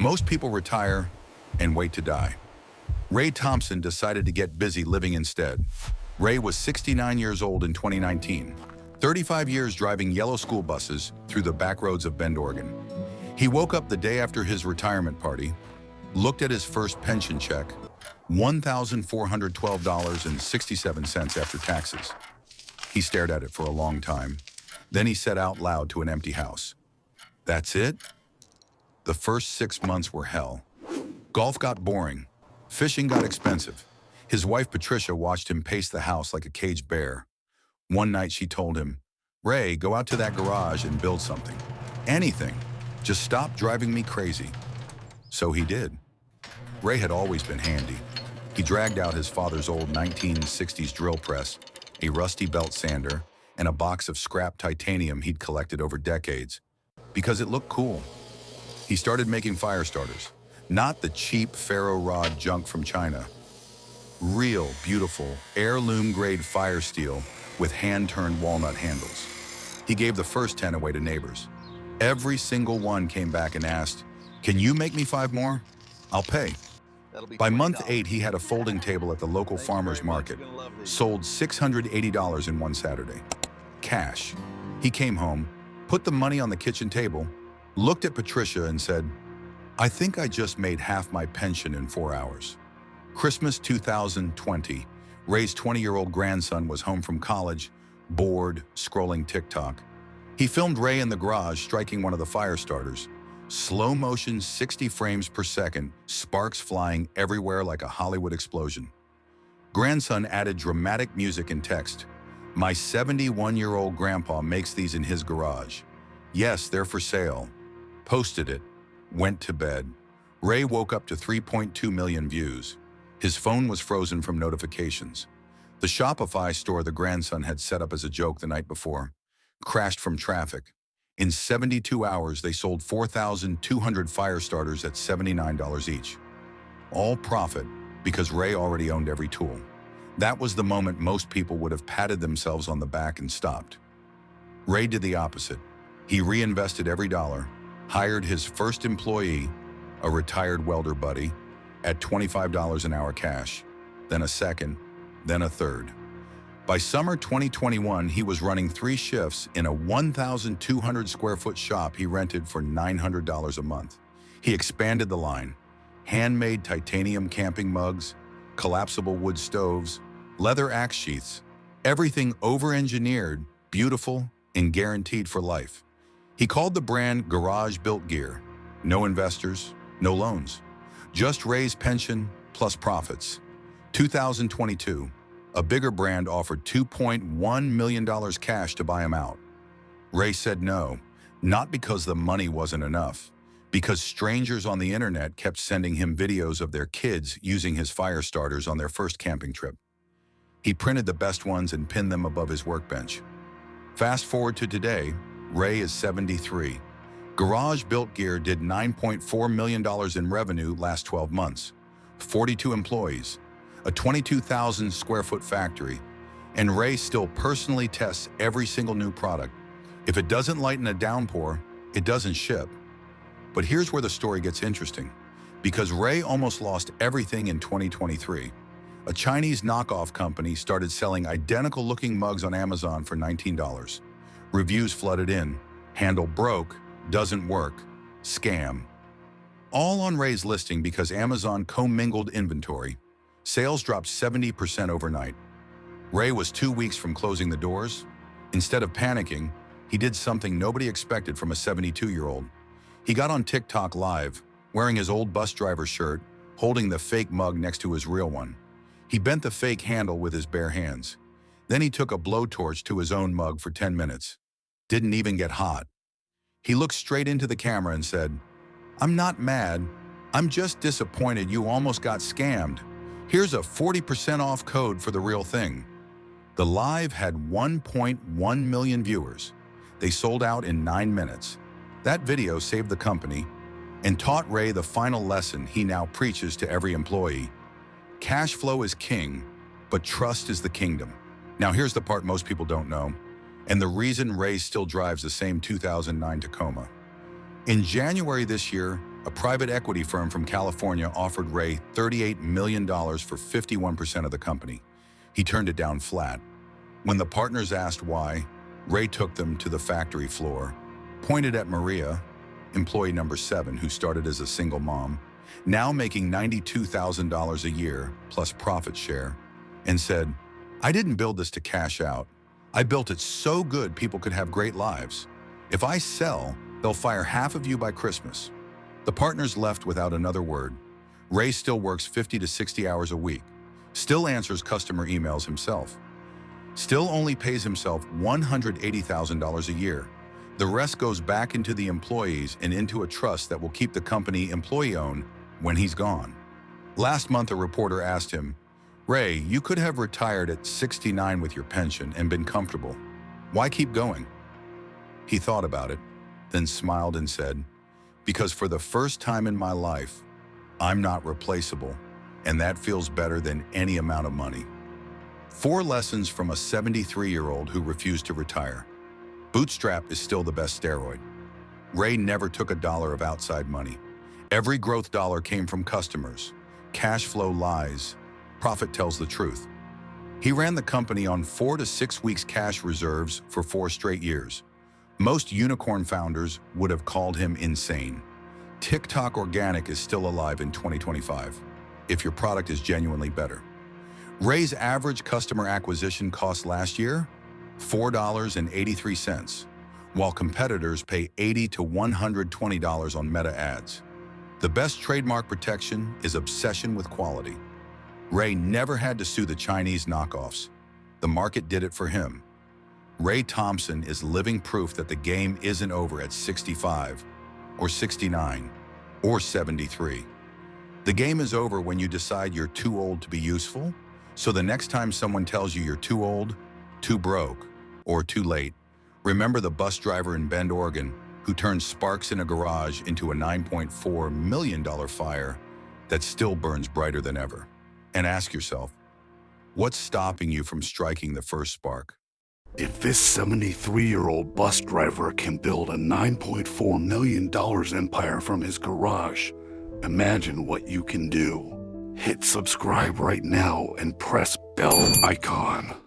Most people retire and wait to die. Ray Thompson decided to get busy living instead. Ray was 69 years old in 2019, 35 years driving yellow school buses through the back roads of Bend, Oregon. He woke up the day after his retirement party, looked at his first pension check, $1,412.67 after taxes. He stared at it for a long time. Then he said out loud to an empty house, "That's it?" The first 6 months were hell. Golf got boring. Fishing got expensive. His wife, Patricia, watched him pace the house like a caged bear. One night she told him, "Ray, go out to that garage and build something. Anything. Just stop driving me crazy." So he did. Ray had always been handy. He dragged out his father's old 1960s drill press, a rusty belt sander, and a box of scrap titanium he'd collected over decades, because it looked cool. He started making fire starters, not the cheap ferro rod junk from China. Real, beautiful, heirloom-grade fire steel with hand-turned walnut handles. He gave the first 10 away to neighbors. Every single one came back and asked, "Can you make me 5 more? I'll pay." By month 8, he had a folding table at the local farmer's market, sold $680 in one Saturday. Cash. He came home, put the money on the kitchen table, looked at Patricia and said, "I think I just made half my pension in 4 hours." Christmas 2020, Ray's 20-year-old grandson was home from college, bored, scrolling TikTok. He filmed Ray in the garage striking one of the fire starters. Slow motion, 60 frames per second, sparks flying everywhere like a Hollywood explosion. Grandson added dramatic music and text. "My 71-year-old grandpa makes these in his garage. Yes, they're for sale." Posted it, went to bed. Ray woke up to 3.2 million views. His phone was frozen from notifications. The Shopify store the grandson had set up as a joke the night before crashed from traffic. In 72 hours, they sold 4,200 fire starters at $79 each. All profit because Ray already owned every tool. That was the moment most people would have patted themselves on the back and stopped. Ray did the opposite. He reinvested every dollar, hired his first employee, a retired welder buddy, at $25 an hour cash, then a second, then a third. By summer 2021, he was running 3 shifts in a 1,200 square foot shop he rented for $900 a month. He expanded the line: handmade titanium camping mugs, collapsible wood stoves, leather axe sheaths, everything over-engineered, beautiful, and guaranteed for life. He called the brand Garage Built Gear. No investors, no loans. Just Ray's pension plus profits. 2022, a bigger brand offered $2.1 million cash to buy him out. Ray said no, not because the money wasn't enough, because strangers on the internet kept sending him videos of their kids using his fire starters on their first camping trip. He printed the best ones and pinned them above his workbench. Fast forward to today, Ray is 73. Garage Built Gear did $9.4 million in revenue last 12 months, 42 employees, a 22,000 square foot factory, and Ray still personally tests every single new product. If it doesn't lighten a downpour, it doesn't ship. But here's where the story gets interesting, because Ray almost lost everything in 2023. A Chinese knockoff company started selling identical-looking mugs on Amazon for $19. Reviews flooded in. Handle broke, doesn't work, scam. All on Ray's listing because Amazon commingled inventory. Sales dropped 70% overnight. Ray was 2 weeks from closing the doors. Instead of panicking, he did something nobody expected from a 72-year-old. He got on TikTok Live, wearing his old bus driver shirt, holding the fake mug next to his real one. He bent the fake handle with his bare hands. Then he took a blowtorch to his own mug for 10 minutes. Didn't even get hot. He looked straight into the camera and said, "I'm not mad. I'm just disappointed you almost got scammed. Here's a 40% off code for the real thing." The live had 1.1 million viewers. They sold out in 9 minutes. That video saved the company and taught Ray the final lesson he now preaches to every employee. Cash flow is king, but trust is the kingdom. Now here's the part most people don't know, and the reason Ray still drives the same 2009 Tacoma. In January this year, a private equity firm from California offered Ray $38 million for 51% of the company. He turned it down flat. When the partners asked why, Ray took them to the factory floor, pointed at Maria, employee number 7, who started as a single mom, now making $92,000 a year plus profit share, and said, "I didn't build this to cash out. I built it so good people could have great lives. If I sell, they'll fire half of you by Christmas." The partners left without another word. Ray still works 50 to 60 hours a week, still answers customer emails himself, still only pays himself $180,000 a year. The rest goes back into the employees and into a trust that will keep the company employee-owned when he's gone. Last month, a reporter asked him, "Ray, you could have retired at 69 with your pension and been comfortable. Why keep going?" He thought about it, then smiled and said, "Because for the first time in my life, I'm not replaceable, and that feels better than any amount of money." 4 lessons from a 73-year-old who refused to retire. Bootstrap is still the best steroid. Ray never took a dollar of outside money. Every growth dollar came from customers. Cash flow lies. Profit tells the truth. He ran the company on 4 to 6 weeks cash reserves for 4 straight years. Most unicorn founders would have called him insane. TikTok Organic is still alive in 2025, if your product is genuinely better. Ray's average customer acquisition cost last year, $4.83, while competitors pay $80 to $120 on Meta ads. The best trademark protection is obsession with quality. Ray never had to sue the Chinese knockoffs. The market did it for him. Ray Thompson is living proof that the game isn't over at 65, or 69, or 73. The game is over when you decide you're too old to be useful, so the next time someone tells you you're too old, too broke, or too late, remember the bus driver in Bend, Oregon, who turned sparks in a garage into a $9.4 million fire that still burns brighter than ever. And ask yourself, what's stopping you from striking the first spark? If this 73-year-old bus driver can build a $9.4 million empire from his garage, imagine what you can do. Hit subscribe right now and press bell icon.